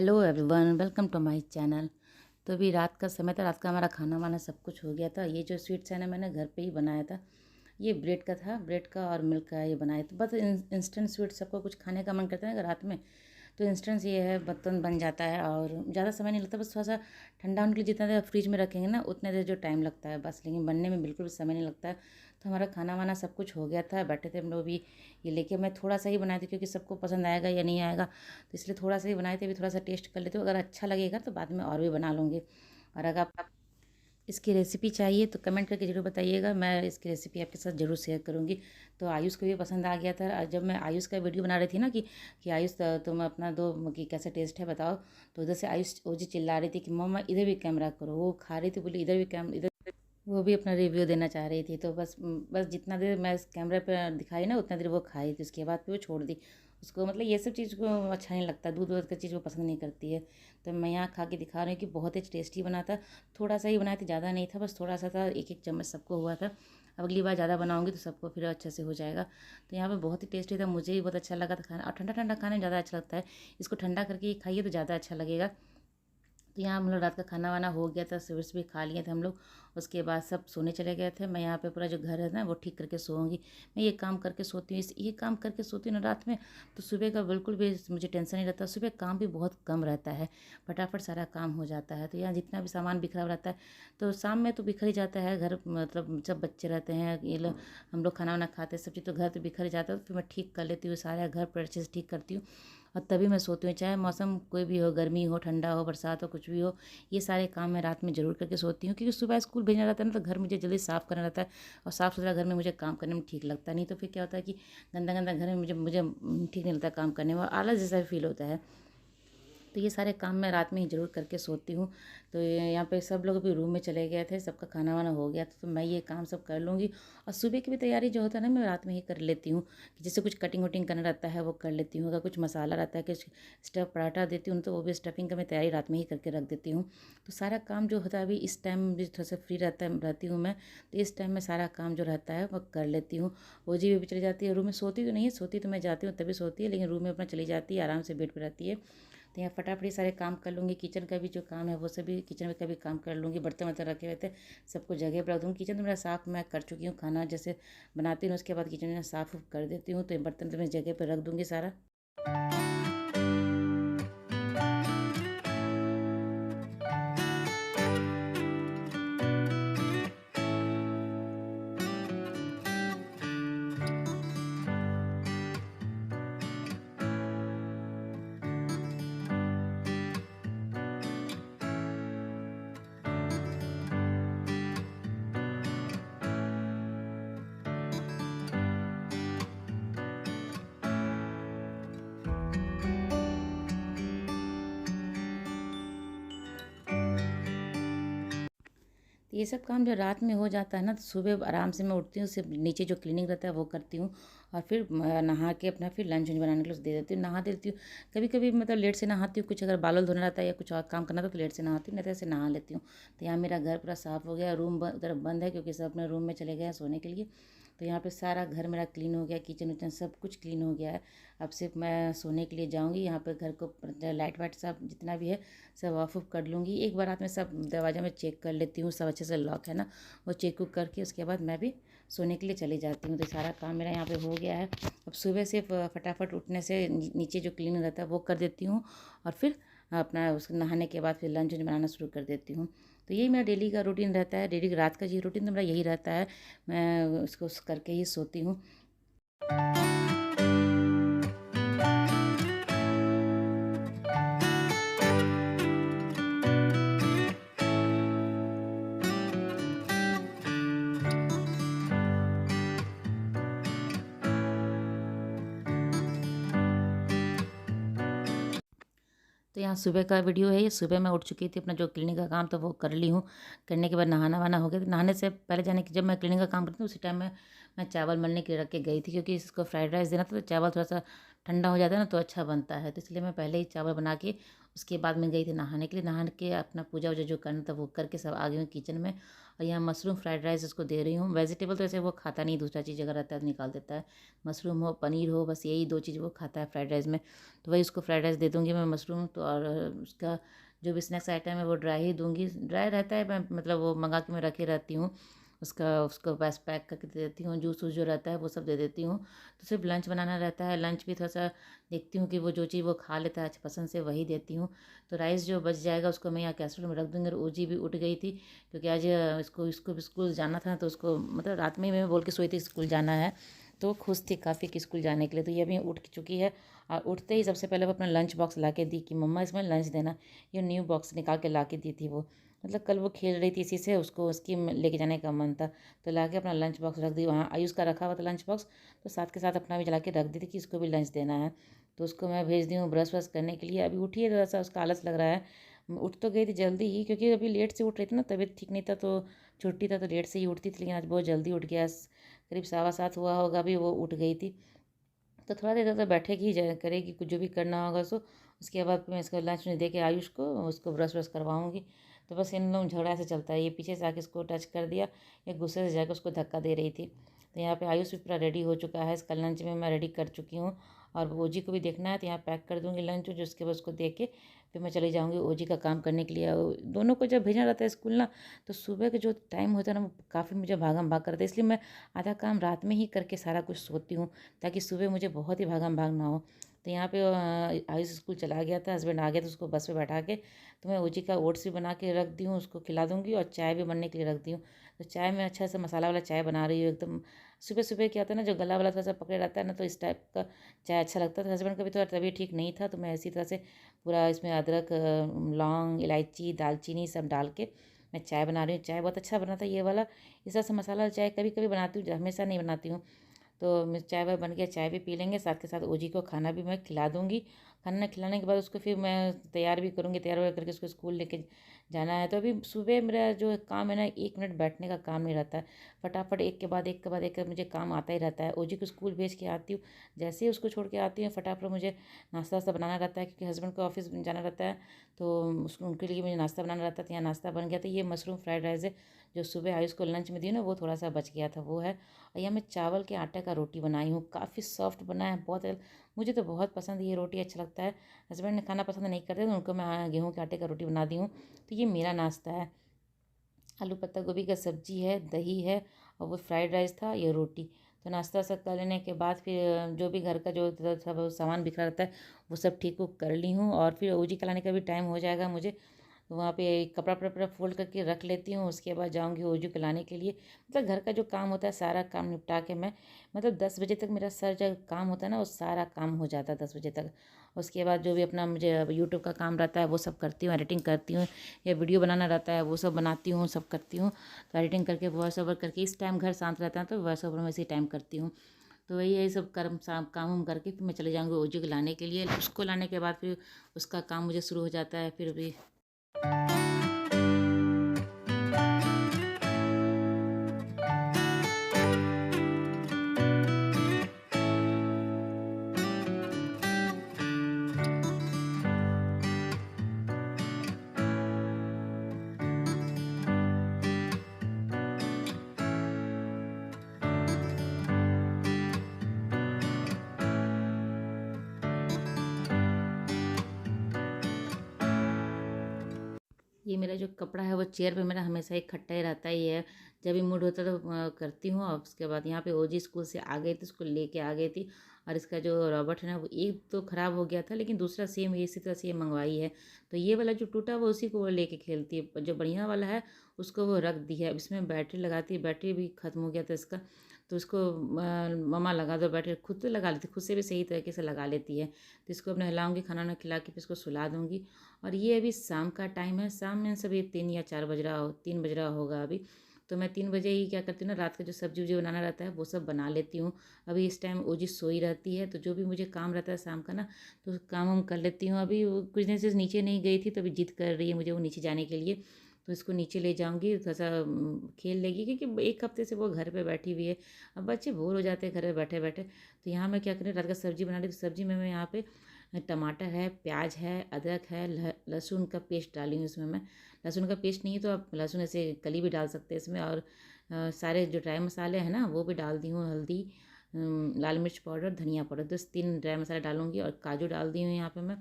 Hello everyone, welcome to my channel. तो अभी रात का समय था, रात का हमारा खाना वाना सब कुछ हो गया था। ये जो स्वीट्स है ना, मैंने घर पे ही बनाया था। ये ब्रेड का था, ब्रेड का और मिल्क का ये बनाया था। बस इंस्टेंट स्वीट सबको कुछ खाने का मन करता है ना रात में, तो इंस्टेंट ये है, बर्तन बन जाता है और ज़्यादा समय नहीं लगता। बस थोड़ा सा ठंडा होने के लिए जितना देर फ्रिज में रखेंगे ना उतने देर जो टाइम लगता है बस, लेकिन बनने में बिल्कुल भी समय नहीं लगता है। तो हमारा खाना वाना सब कुछ हो गया था, बैठे थे हम लोग भी। ये लेके मैं थोड़ा सा ही बनाई थी क्योंकि सबको पसंद आएगा या नहीं आएगा, तो इसलिए थोड़ा सा ही बनाए थे। अभी थोड़ा सा टेस्ट कर लेते हो, अगर अच्छा लगेगा तो बाद में और भी बना लूँगी। और अगर आप इसकी रेसिपी चाहिए तो कमेंट करके ज़रूर बताइएगा, मैं इसकी रेसिपी आपके साथ ज़रूर शेयर करूँगी। तो आयुष को भी पसंद आ गया था। जब मैं आयुष का वीडियो बना रही थी ना कि आयुष तुम अपना दो कि कैसा टेस्ट है बताओ, तो उधर से आयुष वो जी चिल्ला रही थी कि मम्मा इधर भी कैमरा करो। वो खा रही थी, बोली इधर भी कैम इधर, वो भी अपना रिव्यू देना चाह रही थी। तो बस जितना देर मैं इस कैमरे पर दिखाई ना उतना देर वो खाई थी, उसके बाद फिर वो छोड़ दी। उसको मतलब ये सब चीज़ को अच्छा नहीं लगता, दूध वूध का चीज़ वो पसंद नहीं करती है। तो मैं यहाँ खा के दिखा रही हूँ कि बहुत ही टेस्टी बना था। थोड़ा सा ही बनाया था, ज़्यादा नहीं था, बस थोड़ा सा था, एक एक चम्मच सबको हुआ था। अब अगली बार ज़्यादा बनाऊँगी तो सबको फिर अच्छे से हो जाएगा। तो यहाँ पे बहुत ही टेस्टी था, मुझे भी बहुत अच्छा लगा था खाना। और ठंडा ठंडा खाने में ज़्यादा अच्छा लगता है, इसको ठंडा करके ही खाइए तो ज़्यादा अच्छा लगेगा। तो यहाँ हम लोग रात का खाना वाना हो गया था, स्वीट्स भी खा लिए थे हम लोग। उसके बाद सब सोने चले गए थे। मैं यहाँ पे पूरा जो घर है ना वो ठीक करके सोऊंगी। मैं ये काम करके सोती हूँ, ये काम करके सोती हूँ ना रात में, तो सुबह का बिल्कुल भी मुझे टेंशन नहीं रहता। सुबह काम भी बहुत कम रहता है, फटाफट सारा काम हो जाता है। तो यहाँ जितना भी सामान बिखरा हुआ रहता है तो शाम में तो बिखर ही जाता है घर, मतलब जब बच्चे रहते हैं ये लोग, हम लोग खाना वाना खाते हैं सब चीज़, तो घर तो बिखर ही जाता है। तो फिर मैं ठीक कर लेती हूँ, सारा घर पर अच्छे से ठीक करती हूँ और तभी मैं सोती हूँ। चाहे मौसम कोई भी हो, गर्मी हो, ठंडा हो, बरसात हो, कुछ भी हो, ये सारे काम मैं रात में ज़रूर करके सोती हूँ। क्योंकि सुबह स्कूल भेजना रहता है ना, तो घर मुझे जल्दी साफ़ करना रहता है और साफ़ सुथरा घर में मुझे काम करने में ठीक लगता है। नहीं तो फिर क्या होता है कि गंदा गंदा घर में मुझे मुझे ठीक नहीं लगता काम करने में, और आलस जैसा फील होता है। तो ये सारे काम मैं रात में ही ज़रूर करके सोती हूँ। तो यहाँ पे सब लोग अभी रूम में चले गए थे, सबका खाना वाना हो गया था, तो मैं ये काम सब कर लूँगी। और सुबह की भी तैयारी जो होता है ना, मैं रात में ही कर लेती हूँ। कि जैसे कुछ कटिंग वटिंग करना रहता है वो कर लेती हूँ, अगर कुछ मसाला रहता है, कुछ स्टफ़ पराठा देती हूँ तो वो भी स्टफिंग का मैं तैयारी रात में ही करके रख देती हूँ। तो सारा काम जो होता है अभी इस टाइम भी थोड़ा सा फ्री रहती हूँ मैं, तो इस टाइम में सारा काम जो रहता है वो कर लेती हूँ। वो जी भी चली जाती है रूम में, सोती तो नहीं है, सोती तो मैं जाती हूँ तभी सोती है, लेकिन रूम में अपना चली जाती है, आराम से बेड पर रहती है। तो यहाँ फटाफट ये सारे काम कर लूँगी। किचन का भी जो काम है वो सभी किचन में का भी काम कर लूँगी। बर्तन वर्तन रखे हुए थे सबको जगह पर रख दूँगी। किचन तो मेरा साफ़ मैं कर चुकी हूँ, खाना जैसे बनाती हूँ उसके बाद किचन में साफ़ कर देती हूँ, तो ये बर्तन तो मैं जगह पर रख दूँगी सारा। तो ये सब काम जब रात में हो जाता है ना, तो सुबह आराम से मैं उठती हूँ, सिर्फ नीचे जो क्लीनिंग रहता है वो करती हूँ। और फिर नहा के अपना फिर लंच वंच बनाने के लिए उसे दे देती हूँ, नहा देती हूँ। कभी कभी मतलब लेट से नहाती हूँ, कुछ अगर बाल वाल धोना रहता है या कुछ और काम करना था तो लेट से नहाती हूँ, नहीं तो ऐसे नहा लेती हूँ। तो यहाँ मेरा घर पूरा साफ़ हो गया, रूम उधर बंद है क्योंकि सब अपने रूम में चले गए हैं सोने के लिए। तो यहाँ पे सारा घर मेरा क्लीन हो गया, किचन विचन सब कुछ क्लीन हो गया है। अब सिर्फ मैं सोने के लिए जाऊँगी। यहाँ पे घर को लाइट वाइट सब जितना भी है सब ऑफ ऑफ कर लूँगी। एक बार रात में सब दरवाज़ा में चेक कर लेती हूँ, सब अच्छे से लॉक है ना, वो चेक उक करके उसके बाद मैं भी सोने के लिए चली जाती हूँ। तो सारा काम मेरा यहाँ पे हो गया है। अब सुबह से फटाफट उठने से नीचे जो क्लीन रहता है वो कर देती हूँ, और फिर अपना उस नहाने के बाद फिर लंच बनाना शुरू कर देती हूँ। तो यही मेरा डेली का रूटीन रहता है, डेली रात का जी रूटीन तो मेरा यही रहता है। मैं उसको करके ही सोती हूँ। तो यहाँ सुबह का वीडियो है, ये सुबह मैं उठ चुकी थी, अपना जो क्लीनिंग का काम था वो कर ली हूँ। करने के बाद नहाना वाना हो गया। तो नहाने से पहले जाने की जब मैं क्लीनिंग का काम करती हूँ उसी टाइम मैं चावल मलने के लिए रख के गई थी, क्योंकि इसको फ्राइड राइस देना था तो चावल थोड़ा सा ठंडा हो जाता है ना तो अच्छा बनता है। तो इसलिए मैं पहले ही चावल बना के उसके बाद मैं गई थी नहाने के लिए, नहा के अपना पूजा वूजा जो करना था वो करके सब आ गई हूँ किचन में। और यहाँ मशरूम फ्राइड राइस उसको दे रही हूँ। वेजिटेबल तो ऐसे वो खाता नहीं, दूसरा चीज़ अगर रहता है तो निकाल देता है। मशरूम हो पनीर हो, बस यही 2 चीज़ वो खाता है फ्राइड राइस में। तो वही उसको फ्राइड राइस दे दूँगी मैं मशरूम तो। और उसका जो भी स्नैक्स आइटम है वो ड्राई ही दूँगी। ड्राई रहता है, मैं मतलब वो मंगा के मैं रखे रहती हूँ। उसको बस पैक करके दे देती हूँ। जूस वूस जो रहता है वो सब दे देती हूँ। तो सिर्फ लंच बनाना रहता है। लंच भी थोड़ा-सा देखती हूँ कि वो जो चीज़ वो खा लेता है अच्छा पसंद से वही देती हूँ। तो राइस जो बच जाएगा उसको मैं यहाँ कैसरोल में रख दूँगी। और ओजी भी उठ गई थी क्योंकि आज इसको भी स्कूल जाना था, तो उसको मतलब रात में ही मैं बोल के सोई थी स्कूल जाना है। तो खुश थी काफ़ी कि स्कूल जाने के लिए। तो ये अभी उठ चुकी है और उठते ही सबसे पहले वो अपना लंच बॉक्स ला के दी कि मम्मा इसमें लंच देना। ये न्यू बॉक्स निकाल के ला के दी थी वो। मतलब कल वो खेल रही थी इसी से, उसको उसकी लेके जाने का मन था तो ला के अपना लंच बॉक्स रख दी वहाँ। आयुष का रखा हुआ था लंच बॉक्स, तो साथ के साथ अपना भी जला के रख दी थी कि इसको भी लंच देना है। तो उसको मैं भेज दी हूँ ब्रश व्रश करने के लिए। अभी उठी है, थोड़ा सा उसका आलस लग रहा है। उठ तो गई थी जल्दी ही क्योंकि अभी लेट से उठ रही थी ना, तबीयत ठीक नहीं था तो छुट्टी था तो लेट से ही उठती थी, लेकिन आज बहुत जल्दी उठ गया। करीब 7:15 हुआ होगा अभी वो उठ गई थी। तो थोड़ा देर तो बैठेगी ही करेगी कुछ जो भी करना होगा सो। उसके बाद मैं इसको लंच में दे के आयुष को उसको ब्रश व्रश करवाऊँगी। तो बस इन लोग झगड़ा ऐसे चलता है, ये पीछे से आके इसको टच कर दिया, ये गुस्से से जाकर उसको धक्का दे रही थी। तो यहाँ पे आयुष भी पूरा रेडी हो चुका है। इसका लंच में मैं रेडी कर चुकी हूँ और ओजी को भी देखना है तो यहाँ पैक कर दूँगी लंच, जो उसके बाद उसको दे के फिर मैं चली जाऊँगी ओजी का काम करने के लिए। दोनों को जब भेजना रहता है स्कूल ना, तो सुबह का जो टाइम होता है ना वो काफ़ी मुझे भागम भाग करता है, इसलिए मैं आधा काम रात में ही करके सारा कुछ सोती हूँ ताकि सुबह मुझे बहुत ही भागम भाग ना हो। तो यहाँ पे आयुष स्कूल चला गया था, हस्बैंड आ गया तो उसको बस में बैठा के तो मैं ओजी का ओट्स भी बना के रख दी हूँ, उसको खिला दूँगी और चाय भी बनने के लिए रख दी हूँ। तो चाय में अच्छा सा मसाला वाला चाय बना रही हूँ एकदम। सुबह सुबह क्या होता है ना, जो गला वाला थोड़ा सा पकड़े रहता है ना, तो इस टाइप का चाय अच्छा लगता था। हस्बैंड का भी थोड़ा तबीयत ठीक नहीं था तो मैं इसी तरह से पूरा इसमें अदरक, लौंग, इलायची, दालचीनी सब डाल के मैं चाय बना रही हूँ। चाय बहुत अच्छा बना था ये वाला। इस तरह से मसाला चाय कभी कभी बनाती हूँ, हमेशा नहीं बनाती हूँ। तो मैं चाय वाय बन गया, चाय भी पी लेंगे, साथ के साथ ओजी को खाना भी मैं खिला दूँगी। खाना खिलाने के बाद उसको फिर मैं तैयार भी करूँगी, तैयार वैयार करके उसको स्कूल लेके जाना है। तो अभी सुबह मेरा जो काम है ना, 1 मिनट बैठने का काम नहीं रहता है। फटाफट एक के बाद एक के बाद एक मुझे काम आता ही रहता है। ओजी को स्कूल भेज के आती हूँ, जैसे ही उसको छोड़ के आती हूँ फटाफट मुझे नाश्ता वास्ता बनाना रहता है क्योंकि हस्बैंड को ऑफिस जाना रहता है। तो उसको उनके लिए मुझे नाश्ता बनाना रहता है। तो यहाँ नाश्ता बन गया था, ये मशरूम फ्राइड राइस है जो सुबह आयुष को लंच में दी ना, वो थोड़ा सा बच गया था वो है। और यहाँ मैं चावल के आटे का रोटी बनाई हूँ, काफ़ी सॉफ्ट बना है बहुत। मुझे तो बहुत पसंद ये रोटी, अच्छा लगता है। हस्बैंड ने खाना पसंद नहीं करते तो उनको मैं गेहूँ के आटे का रोटी बना दी हूँ। तो ये मेरा नाश्ता है। आलू पत्ता गोभी का सब्जी है, दही है और वो फ्राइड राइस था, ये रोटी। तो नाश्ता सब कर लेने के बाद फिर जो भी घर का जो सब सामान बिखरा रहता है वो सब ठीक उक कर ली हूँ। और फिर ओजी खिलाने का भी टाइम हो जाएगा मुझे, तो वहाँ पे कपड़ा वपड़ा फोल्ड करके रख लेती हूँ। उसके बाद जाऊँगी ओजू को लाने के लिए। मतलब घर का जो काम होता है सारा काम निपटा के मैं, मतलब 10 बजे तक मेरा सर जो काम होता है ना वो सारा काम हो जाता है 10 बजे तक। उसके बाद जो भी अपना मुझे यूट्यूब का काम रहता है वो सब करती हूँ, एडिटिंग करती हूँ, या वीडियो बनाना रहता है वो सब बनाती हूँ, सब करती हूँ। तो एडिटिंग करके वॉइस ओवर करके इस टाइम घर शांत रहता है तो वॉइस ओवर में इसी टाइम करती हूँ। तो वही यही सब काम वाम करके फिर मैं चले जाऊँगी ओजू को लाने के लिए। उसको लाने के बाद फिर उसका काम मुझे शुरू हो जाता है फिर भी। ये मेरा जो कपड़ा है वो चेयर पे मेरा हमेशा इकट्ठा ही रहता ही है। जब भी मूड होता है तो करती हूँ। और उसके बाद यहाँ पे ओजी स्कूल से आ गई थी, उसको लेके आ गई थी। और इसका जो रॉबर्ट है ना वो एक तो ख़राब हो गया था, लेकिन दूसरा सेम इसी तरह से ये मंगवाई है। तो ये वाला जो टूटा वो उसी को वो लेके खेलती है, जो बढ़िया वाला है उसको वो रख दी है। अब इसमें बैटरी लगाती है, बैटरी भी ख़त्म हो गया था इसका। तो इसको मम्मा लगा दो बैटरी, खुद तो लगा लेती, खुद से भी सही तरीके से लगा लेती है। तो इसको अब नहलाऊँगी, खाना वाना खिला के फिर इसको सुला दूँगी। और ये अभी शाम का टाइम है, शाम में सभी 3 या 4 बज रहा हो, 3 बज रहा होगा अभी। तो मैं 3 बजे ही क्या करती हूँ ना, रात का जो सब्जी वब्जी बनाना रहता है वो सब बना लेती हूँ। अभी इस टाइम ओजी सोई रहती है तो जो भी मुझे काम रहता है शाम का ना, तो काम वाम कर लेती हूँ। अभी वो कुछ दिन से नीचे नहीं गई थी तो अभी जिद कर रही है मुझे वो नीचे जाने के लिए। तो इसको नीचे ले जाऊंगी, थोड़ा सा खेल लेगी क्योंकि एक हफ्ते से वो घर पे बैठी हुई है। अब बच्चे बोर हो जाते हैं घर में बैठे बैठे। तो यहाँ मैं क्या करें, रात का सब्जी बना ली तो सब्जी में मैं यहाँ पे टमाटर है, प्याज है, अदरक है, लहसुन का पेस्ट डाली हूँ इसमें मैं। लहसुन का पेस्ट नहीं है तो आप लहसुन ऐसे कली भी डाल सकते हैं इसमें। और सारे जो ड्राई मसाले हैं ना वो भी डाल दी हूँ। हल्दी, लाल मिर्च पाउडर, धनिया पाउडर, तो 3 ड्राई मसाले डालूंगी। और काजू डाल दी हूँ यहाँ पे मैं।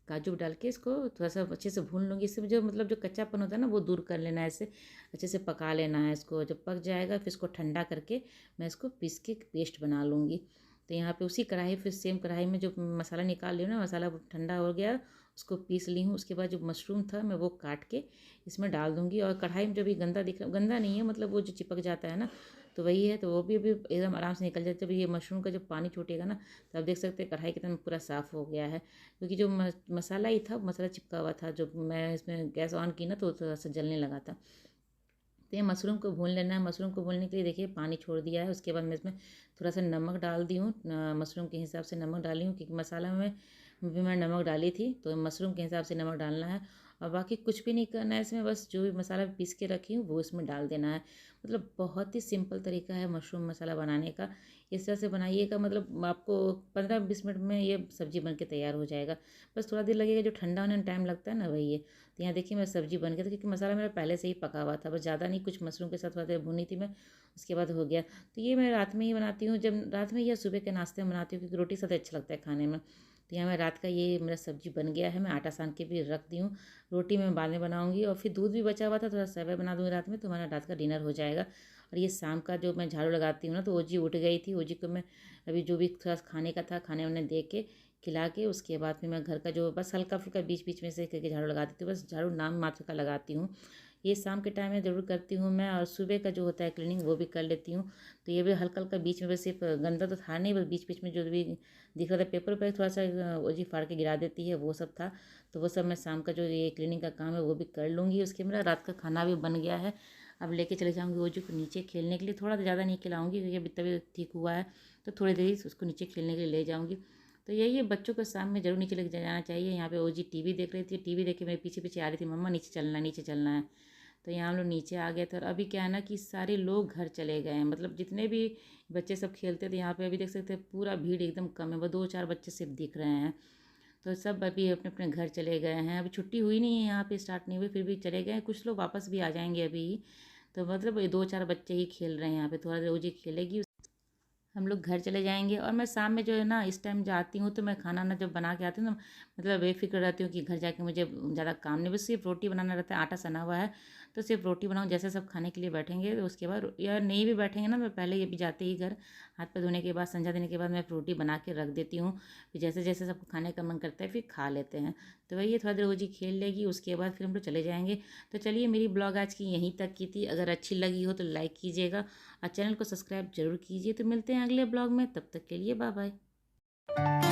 काजू डाल के इसको थोड़ा सा अच्छे से भून लूँगी। इससे जो मतलब जो कच्चापन होता है ना वो दूर कर लेना है। ऐसे अच्छे से पका लेना है इसको। जब पक जाएगा फिर इसको ठंडा करके मैं इसको पीस के पेस्ट बना लूँगी। तो यहाँ पे उसी कढ़ाई, फिर सेम कढ़ाई में जो मसाला निकाल ली हूँ ना, मसाला ठंडा हो गया, उसको पीस ली हूँ। उसके बाद जो मशरूम था मैं वो काट के इसमें डाल दूँगी। और कढ़ाई में जो भी गंदा दिख रहा, गंदा नहीं है मतलब वो जो चिपक जाता है ना, तो वही है। तो वो भी अभी एकदम आराम से निकल जाता है। जब ये मशरूम का जब पानी छूटेगा ना, तो आप देख सकते हैं कढ़ाई कितना पूरा साफ़ हो गया है। क्योंकि जो मसाला ही था, मसाला चिपका हुआ था। जब मैं इसमें गैस ऑन की ना तो थोड़ा सा जलने लगा था। तो ये मशरूम को भून लेना है। मशरूम को भूनने के लिए देखिए पानी छोड़ दिया है। उसके बाद मैं इसमें थोड़ा सा नमक डाल दी हूँ। मशरूम के हिसाब से नमक डाली हूँ, क्योंकि मसाला में भी मैं नमक डाली थी, तो मशरूम के हिसाब से नमक डालना है। और बाकी कुछ भी नहीं करना है इसमें, बस जो भी मसाला पीस के रखी हूँ वो इसमें डाल देना है। मतलब बहुत ही सिंपल तरीका है मशरूम मसाला बनाने का। इस तरह से बनाइएगा, मतलब आपको 15-20 मिनट में ये सब्ज़ी बन के तैयार हो जाएगा। बस थोड़ा देर लगेगा, जो ठंडा होने में टाइम लगता है ना वही है। तो यहाँ देखिए मेरा सब्ज़ी बन गया था, क्योंकि मसाला मेरा पहले से ही पका हुआ था। बस ज़्यादा नहीं, कुछ मशरूम के साथ थोड़ा देर भुनी थी मैं, उसके बाद हो गया। तो ये मैं रात में ही बनाती हूँ, जब रात में या सुबह के नाश्ते में बनाती हूँ, क्योंकि रोटी साथ अच्छा लगता है खाने में। तो यहाँ मैं रात का ये मेरा सब्ज़ी बन गया है। मैं आटा सान के भी रख दी हूँ। रोटी मैं बाद में बनाऊँगी। और फिर दूध भी बचा हुआ था, थोड़ा सेवई बना दूँगी रात में, तो हमारा रात का डिनर हो जाएगा। और ये शाम का जो मैं झाड़ू लगाती हूँ ना, तो ओजी उठ गई थी। ओजी को मैं अभी जो भी थोड़ा खाने का था, खाने वाने दे के खिला के, उसके बाद फिर मैं घर का जो बस हल्का फुल्का बीच बीच में से करके झाड़ू लगा देती हूँ। बस झाड़ू नाम मात्र का लगाती हूँ। ये शाम के टाइम में ज़रूर करती हूँ मैं। और सुबह का जो होता है क्लीनिंग वो भी कर लेती हूँ। तो ये भी हल्का हल्का बीच में, बस सिर्फ गंदा तो था नहीं, बस बीच बीच में जो भी दिख रहा था पेपर पर थोड़ा सा ओजी फाड़ के गिरा देती है, वो सब था। तो वो सब मैं शाम का जो ये क्लीनिंग का काम है वो भी कर लूँगी। उसके मेरा रात का खाना भी बन गया है। अब लेके चले जाऊँगी ओजी को नीचे खेलने के लिए। थोड़ा ज़्यादा नहीं खिलाऊँगी, क्योंकि अभी तबीयत ठीक हुआ है, तो थोड़ी देर ही उसको नीचे खेलने के लिए ले जाऊँगी। तो यही है, बच्चों को शाम में ज़रूर नीचे लेके जाना चाहिए। यहाँ पे ओजी टीवी देख रही थी, टीवी देख के मेरे पीछे पीछे आ रही थी, मम्मा नीचे चलना है, नीचे चलना है। तो यहाँ हम लोग नीचे आ गए थे। और अभी क्या है ना कि सारे लोग घर चले गए हैं, मतलब जितने भी बच्चे सब खेलते थे यहाँ पे, अभी देख सकते हैं पूरा भीड़ एकदम कम है, बस 2-4 बच्चे सिर्फ दिख रहे हैं। तो सब अभी अपने अपने घर चले गए हैं। अभी छुट्टी हुई नहीं है यहाँ पे, स्टार्ट नहीं हुई, फिर भी चले गए हैं। कुछ लोग वापस भी आ जाएंगे अभी ही। तो मतलब ये 2-4 बच्चे ही खेल रहे हैं यहाँ पे। थोड़ा देर ओजी खेलेगी, हम लोग घर चले जाएंगे। और मैं शाम में जो है ना इस टाइम जाती हूँ, तो मैं खाना ना जब बना के आती हूँ ना, मतलब बेफिक्र रहती हूँ कि घर जाके मुझे ज़्यादा काम नहीं, बस सिर्फ रोटी बनाना रहता है। आटा सना हुआ है, तो सिर्फ रोटी बनाऊँ। जैसे सब खाने के लिए बैठेंगे तो उसके बाद, या नहीं भी बैठेंगे ना, मैं पहले ये भी जाते ही घर हाथ पैर धोने के बाद, संझा देने के बाद मैं रोटी बना के रख देती हूँ। फिर जैसे जैसे सबको खाने का मन करता है फिर खा लेते हैं। तो वही है, थोड़ा देर रोजी खेल लेगी, उसके बाद फिर हम लोग चले जाएंगे। तो चलिए, मेरी ब्लॉग आज की यहीं तक की थी। अगर अच्छी लगी हो तो लाइक कीजिएगा और चैनल को सब्सक्राइब जरूर कीजिए। तो मिलते हैं अगले ब्लॉग में, तब तक के लिए बाय बाय।